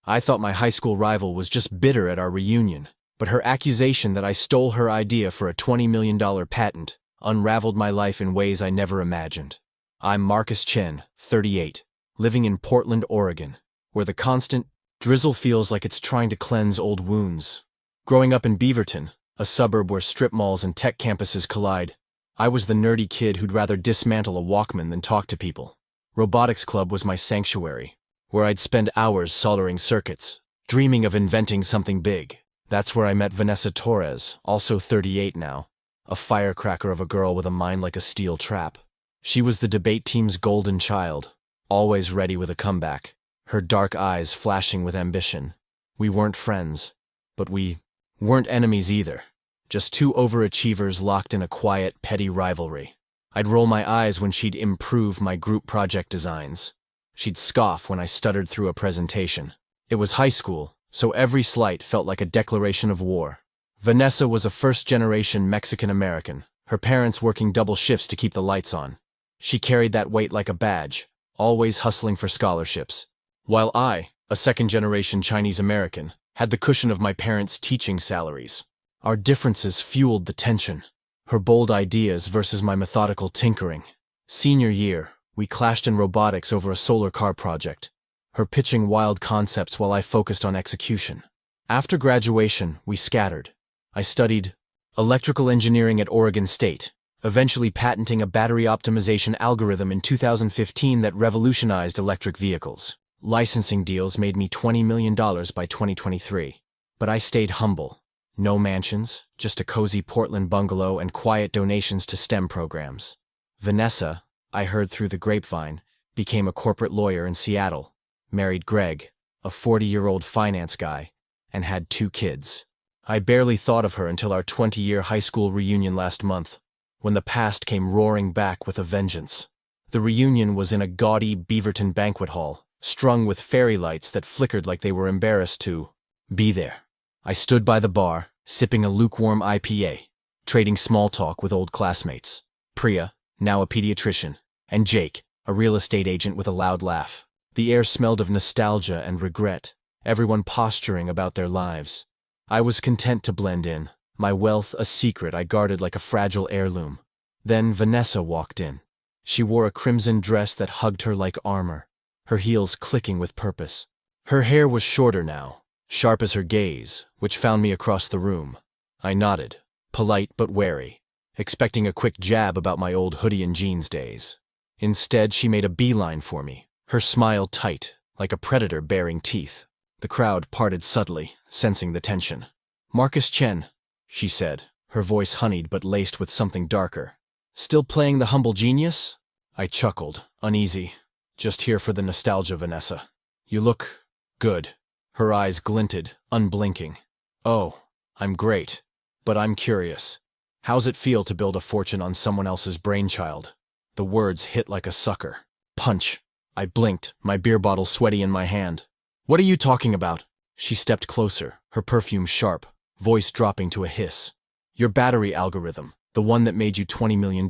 I thought my high school rival was just bitter at our reunion, but her accusation that I stole her idea for a $20 million patent unraveled my life in ways I never imagined. I'm Marcus Chen, 38, living in Portland, Oregon, where the constant drizzle feels like it's trying to cleanse old wounds. Growing up in Beaverton, a suburb where strip malls and tech campuses collide, I was the nerdy kid who'd rather dismantle a Walkman than talk to people. Robotics Club was my sanctuary, where I'd spend hours soldering circuits, dreaming of inventing something big. That's where I met Vanessa Torres, also 38 now, a firecracker of a girl with a mind like a steel trap. She was the debate team's golden child, always ready with a comeback, her dark eyes flashing with ambition. We weren't friends, but we weren't enemies either. Just two overachievers locked in a quiet, petty rivalry. I'd roll my eyes when she'd improve my group project designs. She'd scoff when I stuttered through a presentation. It was high school, so every slight felt like a declaration of war. Vanessa was a first-generation Mexican-American, her parents working double shifts to keep the lights on. She carried that weight like a badge, always hustling for scholarships. While I, a second-generation Chinese-American, had the cushion of my parents' teaching salaries. Our differences fueled the tension. Her bold ideas versus my methodical tinkering. Senior year, we clashed in robotics over a solar car project, her pitching wild concepts while I focused on execution. After graduation, we scattered. I studied electrical engineering at Oregon State, eventually patenting a battery optimization algorithm in 2015 that revolutionized electric vehicles. Licensing deals made me $20 million by 2023. But I stayed humble. No mansions, just a cozy Portland bungalow and quiet donations to STEM programs. Vanessa, I heard through the grapevine, became a corporate lawyer in Seattle, married Greg, a 40-year-old finance guy, and had 2 kids. I barely thought of her until our 20-year high school reunion last month, when the past came roaring back with a vengeance. The reunion was in a gaudy Beaverton banquet hall, strung with fairy lights that flickered like they were embarrassed to be there. I stood by the bar, sipping a lukewarm IPA, trading small talk with old classmates. Priya, now a pediatrician, and Jake, a real estate agent with a loud laugh. The air smelled of nostalgia and regret, everyone posturing about their lives. I was content to blend in, my wealth a secret I guarded like a fragile heirloom. Then Vanessa walked in. She wore a crimson dress that hugged her like armor, her heels clicking with purpose. Her hair was shorter now, sharp as her gaze, which found me across the room. I nodded, polite but wary, expecting a quick jab about my old hoodie and jeans days. Instead, she made a beeline for me, her smile tight, like a predator baring teeth. The crowd parted subtly, sensing the tension. "Marcus Chen," she said, her voice honeyed but laced with something darker. "Still playing the humble genius?" I chuckled, uneasy. "Just here for the nostalgia, Vanessa. You look good." Her eyes glinted, unblinking. "Oh, I'm great. But I'm curious. How's it feel to build a fortune on someone else's brainchild?" The words hit like a sucker. Punch. I blinked, my beer bottle sweaty in my hand. "What are you talking about?" She stepped closer, her perfume sharp, voice dropping to a hiss. "Your battery algorithm, the one that made you $20 million.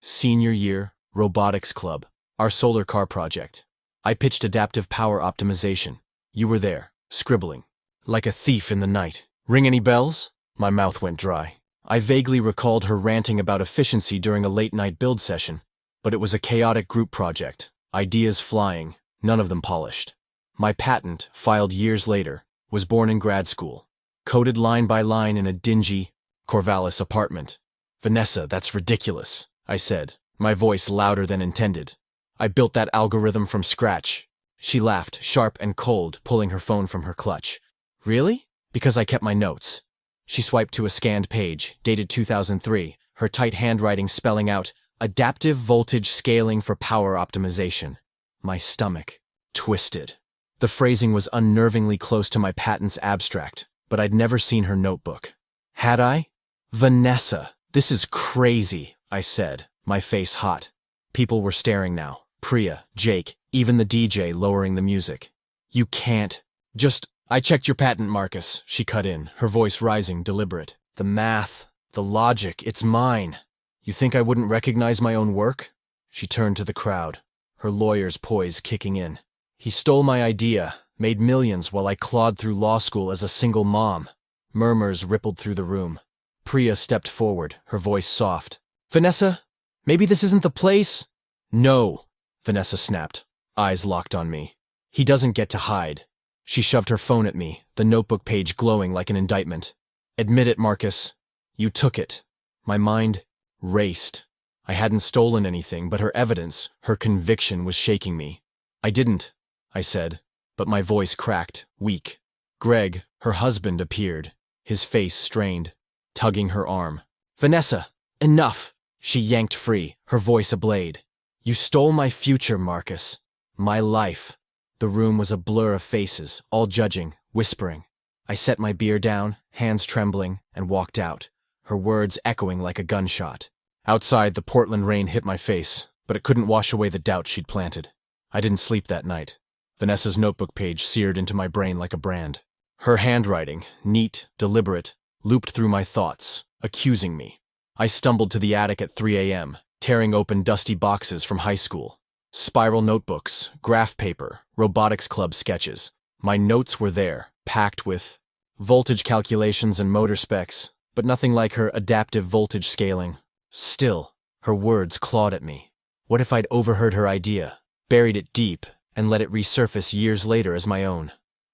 Senior year, robotics club, our solar car project. I pitched adaptive power optimization. You were there, scribbling, like a thief in the night. Ring any bells?" My mouth went dry. I vaguely recalled her ranting about efficiency during a late-night build session, but it was a chaotic group project, ideas flying, none of them polished. My patent, filed years later, was born in grad school, coded line by line in a dingy Corvallis apartment. "Vanessa, that's ridiculous," I said, my voice louder than intended. "I built that algorithm from scratch." She laughed, sharp and cold, pulling her phone from her clutch. "Really?" "Because I kept my notes." She swiped to a scanned page, dated 2003, her tight handwriting spelling out, "Adaptive voltage scaling for power optimization." My stomach twisted. The phrasing was unnervingly close to my patent's abstract, but I'd never seen her notebook. Had I? "Vanessa, this is crazy," I said, my face hot. People were staring now. Priya, Jake, even the DJ lowering the music. "You can't. Just, I checked your patent, Marcus," she cut in, her voice rising, deliberate. "The math, the logic, it's mine. You think I wouldn't recognize my own work?" She turned to the crowd, her lawyer's poise kicking in. "He stole my idea, made millions while I clawed through law school as a single mom. Murmurs rippled through the room. Priya stepped forward, her voice soft. Vanessa, maybe this isn't the place? No, Vanessa snapped, eyes locked on me. He doesn't get to hide. She shoved her phone at me, the notebook page glowing like an indictment. Admit it, Marcus. You took it. My mind raced. I hadn't stolen anything, but her evidence, her conviction was shaking me. I didn't, I said, but my voice cracked, weak. Greg, her husband, appeared, his face strained, tugging her arm. Vanessa, enough! She yanked free, her voice ablade. You stole my future, Marcus. My life. The room was a blur of faces, all judging, whispering. I set my beer down, hands trembling, and walked out, her words echoing like a gunshot. Outside, the Portland rain hit my face, but it couldn't wash away the doubt she'd planted. I didn't sleep that night. Vanessa's notebook page seared into my brain like a brand. Her handwriting, neat, deliberate, looped through my thoughts, accusing me. I stumbled to the attic at 3 a.m., tearing open dusty boxes from high school. Spiral notebooks, graph paper, robotics club sketches. My notes were there, packed with voltage calculations and motor specs, but nothing like her adaptive voltage scaling. Still, her words clawed at me. What if I'd overheard her idea, buried it deep, and let it resurface years later as my own?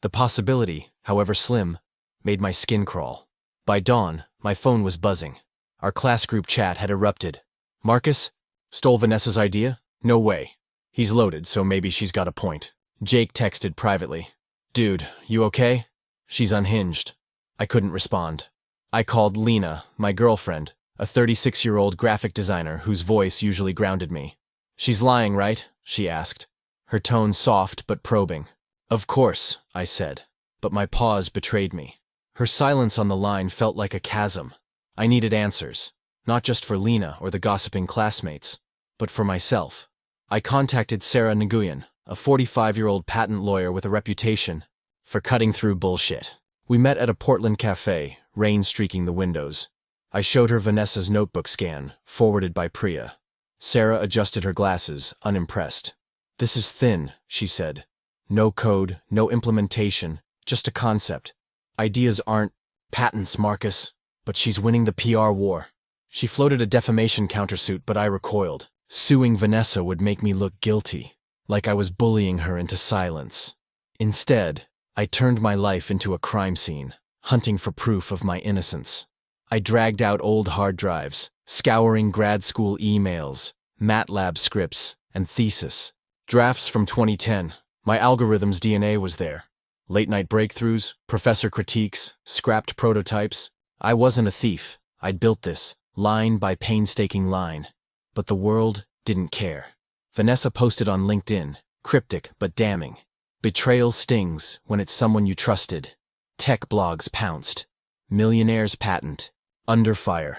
The possibility, however slim, made my skin crawl. By dawn, my phone was buzzing. Our class group chat had erupted. Marcus? Stole Vanessa's idea? No way. He's loaded, so maybe she's got a point. Jake texted privately. Dude, you okay? She's unhinged. I couldn't respond. I called Lena, my girlfriend, a 36-year-old graphic designer whose voice usually grounded me. She's lying, right? She asked, her tone soft but probing. Of course, I said, but my pause betrayed me. Her silence on the line felt like a chasm. I needed answers, not just for Lena or the gossiping classmates, but for myself. I contacted Sarah Nguyen, a 45-year-old patent lawyer with a reputation for cutting through bullshit. We met at a Portland cafe, rain streaking the windows. I showed her Vanessa's notebook scan, forwarded by Priya. Sarah adjusted her glasses, unimpressed. This is thin, she said. No code, no implementation, just a concept. Ideas aren't patents, Marcus. But she's winning the PR war. She floated a defamation countersuit, but I recoiled. Suing Vanessa would make me look guilty, like I was bullying her into silence. Instead, I turned my life into a crime scene, hunting for proof of my innocence. I dragged out old hard drives, scouring grad school emails, MATLAB scripts, and thesis. Drafts from 2010. My algorithm's DNA was there. Late-night breakthroughs, professor critiques, scrapped prototypes. I wasn't a thief. I'd built this, line by painstaking line. But the world didn't care. Vanessa posted on LinkedIn, cryptic but damning. Betrayal stings when it's someone you trusted. Tech blogs pounced. Millionaire's patent. Under fire.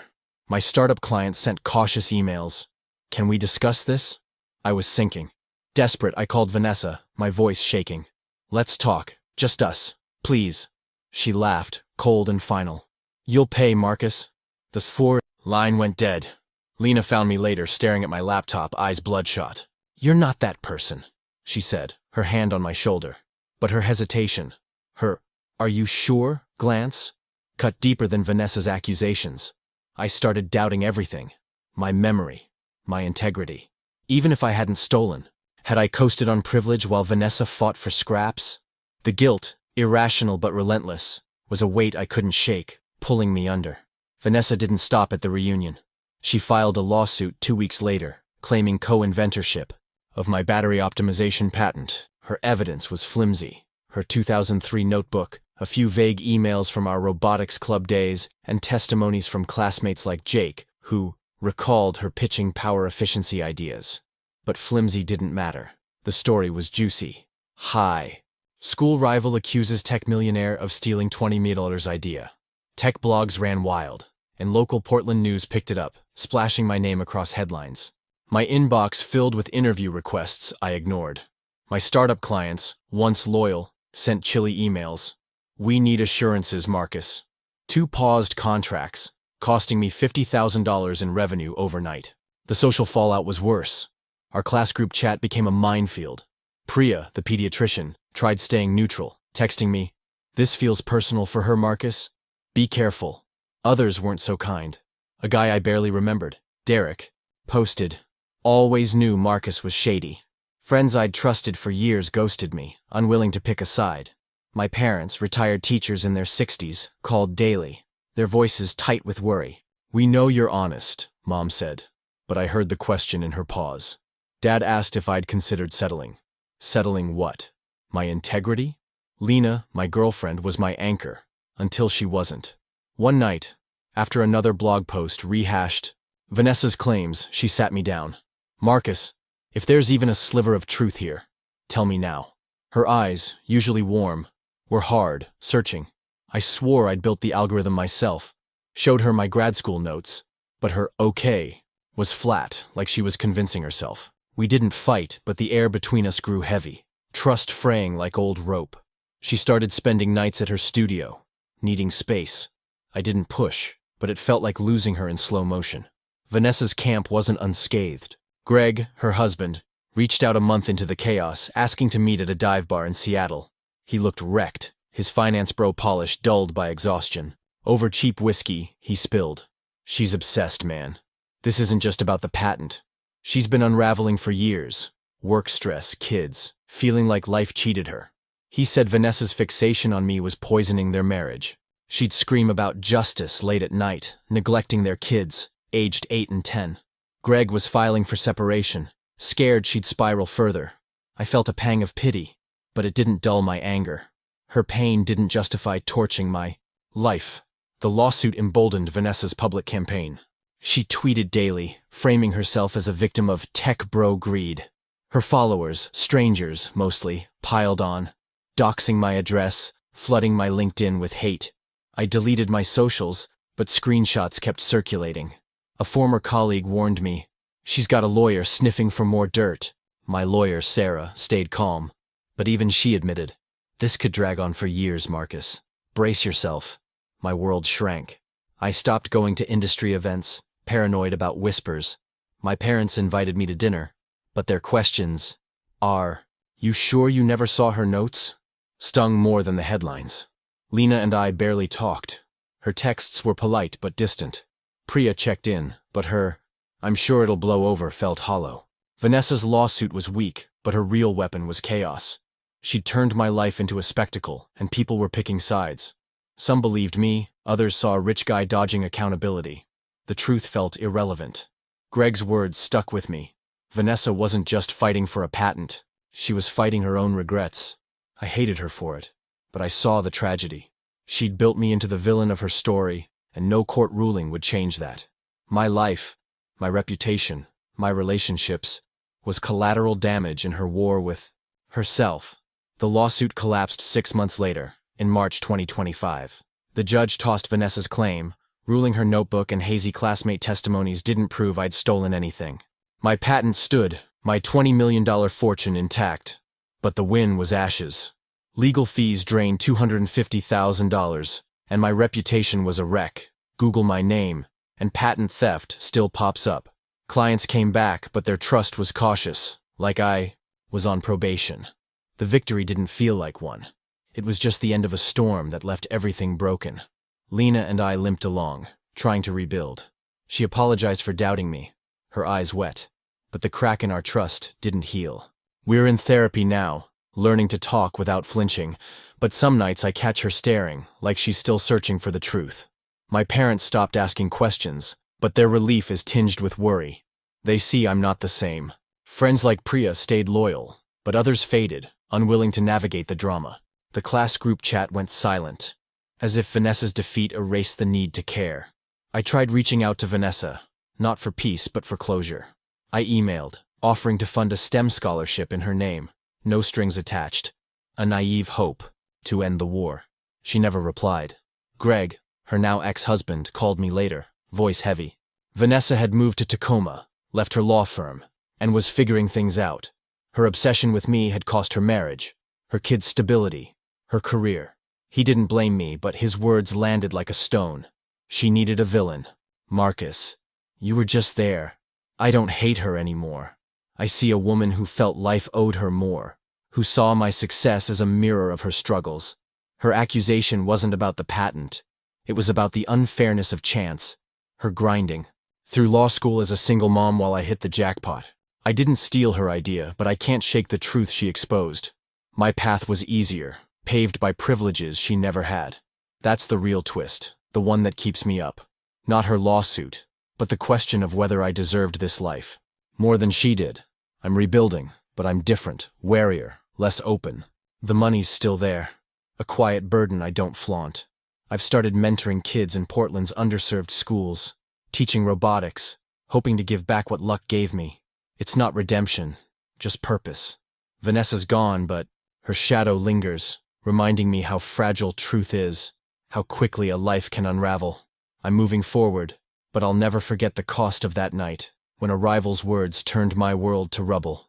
My startup clients sent cautious emails. Can we discuss this? I was sinking. Desperate, I called Vanessa, my voice shaking. Let's talk, just us, please. She laughed, cold and final. You'll pay, Marcus. The S4 line went dead. Lena found me later, staring at my laptop, eyes bloodshot. You're not that person, she said, her hand on my shoulder. But her hesitation, her "are you sure" glance, cut deeper than Vanessa's accusations. I started doubting everything. My memory, my integrity. Even if I hadn't stolen, had I coasted on privilege while Vanessa fought for scraps? The guilt, irrational but relentless, was a weight I couldn't shake, pulling me under. Vanessa didn't stop at the reunion. She filed a lawsuit 2 weeks later, claiming co-inventorship of my battery optimization patent. Her evidence was flimsy. Her 2003 notebook, a few vague emails from our robotics club days, and testimonies from classmates like Jake, who recalled her pitching power efficiency ideas. But flimsy didn't matter. The story was juicy. High. School rival accuses tech millionaire of stealing $20 million idea. Tech blogs ran wild, and local Portland news picked it up, splashing my name across headlines. My inbox filled with interview requests I ignored. My startup clients, once loyal, sent chilly emails. We need assurances, Marcus. 2 paused contracts, costing me $50,000 in revenue overnight. The social fallout was worse. Our class group chat became a minefield. Priya, the pediatrician, Tried staying neutral, texting me, "This feels personal for her, Marcus. Be careful." Others weren't so kind. A guy I barely remembered, Derek, posted, "Always knew Marcus was shady." Friends I'd trusted for years ghosted me, unwilling to pick a side. My parents, retired teachers in their 60s, called daily, their voices tight with worry. "We know you're honest," Mom said, but I heard the question in her pause. Dad asked if I'd considered settling. Settling what? My integrity? Lena, my girlfriend, was my anchor, until she wasn't. One night, after another blog post rehashed Vanessa's claims, she sat me down. "Marcus, if there's even a sliver of truth here, tell me now." Her eyes, usually warm, were hard, searching. I swore I'd built the algorithm myself, showed her my grad school notes, but her "okay" was flat, like she was convincing herself. We didn't fight, but the air between us grew heavy, trust fraying like old rope. She started spending nights at her studio, needing space. I didn't push, but it felt like losing her in slow motion. Vanessa's camp wasn't unscathed. Greg, her husband, reached out a month into the chaos, asking to meet at a dive bar in Seattle. He looked wrecked, his finance bro polish dulled by exhaustion. Over cheap whiskey, he spilled. "She's obsessed, man. This isn't just about the patent. She's been unraveling for years. Work stress, kids, feeling like life cheated her." He said Vanessa's fixation on me was poisoning their marriage. She'd scream about justice late at night, neglecting their kids, aged 8 and 10. Greg was filing for separation, scared she'd spiral further. I felt a pang of pity, but it didn't dull my anger. Her pain didn't justify torching my life. The lawsuit emboldened Vanessa's public campaign. She tweeted daily, framing herself as a victim of tech bro greed. Her followers, strangers mostly, piled on, doxing my address, flooding my LinkedIn with hate. I deleted my socials, but screenshots kept circulating. A former colleague warned me, "She's got a lawyer sniffing for more dirt." My lawyer, Sarah, stayed calm, but even she admitted, "This could drag on for years, Marcus. Brace yourself." My world shrank. I stopped going to industry events, paranoid about whispers. My parents invited me to dinner, but their questions, "You sure you never saw her notes?" stung more than the headlines. Lena and I barely talked. Her texts were polite but distant. Priya checked in, but her, "I'm sure it'll blow over," felt hollow. Vanessa's lawsuit was weak, but her real weapon was chaos. She'd turned my life into a spectacle, and people were picking sides. Some believed me, others saw a rich guy dodging accountability. The truth felt irrelevant. Greg's words stuck with me. Vanessa wasn't just fighting for a patent. She was fighting her own regrets. I hated her for it, but I saw the tragedy. She'd built me into the villain of her story, and no court ruling would change that. My life, my reputation, my relationships, was collateral damage in her war with herself. The lawsuit collapsed 6 months later, in March 2025. The judge tossed Vanessa's claim, ruling her notebook and hazy classmate testimonies didn't prove I'd stolen anything. My patent stood, my $20 million fortune intact. But the win was ashes. Legal fees drained $250,000, and my reputation was a wreck. Google my name, and patent theft still pops up. Clients came back, but their trust was cautious, like I was on probation. The victory didn't feel like one. It was just the end of a storm that left everything broken. Lena and I limped along, trying to rebuild. She apologized for doubting me, her eyes wet, but the crack in our trust didn't heal. We're in therapy now, learning to talk without flinching, but some nights I catch her staring, like she's still searching for the truth. My parents stopped asking questions, but their relief is tinged with worry. They see I'm not the same. Friends like Priya stayed loyal, but others faded, unwilling to navigate the drama. The class group chat went silent, as if Vanessa's defeat erased the need to care. I tried reaching out to Vanessa, not for peace but for closure. I emailed, offering to fund a STEM scholarship in her name, no strings attached, a naive hope to end the war. She never replied. Greg, her now ex-husband, called me later, voice heavy. Vanessa had moved to Tacoma, left her law firm, and was figuring things out. Her obsession with me had cost her marriage, her kids' stability, her career. He didn't blame me, but his words landed like a stone. She needed a villain. Marcus, you were just there. I don't hate her anymore. I see a woman who felt life owed her more, who saw my success as a mirror of her struggles. Her accusation wasn't about the patent. It was about the unfairness of chance, her grinding. Through law school as a single mom while I hit the jackpot. I didn't steal her idea, but I can't shake the truth she exposed. My path was easier, paved by privileges she never had. That's the real twist, the one that keeps me up. Not her lawsuit, but the question of whether I deserved this life. More than she did. I'm rebuilding, but I'm different, warier, less open. The money's still there. A quiet burden I don't flaunt. I've started mentoring kids in Portland's underserved schools, teaching robotics, hoping to give back what luck gave me. It's not redemption, just purpose. Vanessa's gone, but her shadow lingers, reminding me how fragile truth is, how quickly a life can unravel. I'm moving forward, but I'll never forget the cost of that night, when a rival's words turned my world to rubble.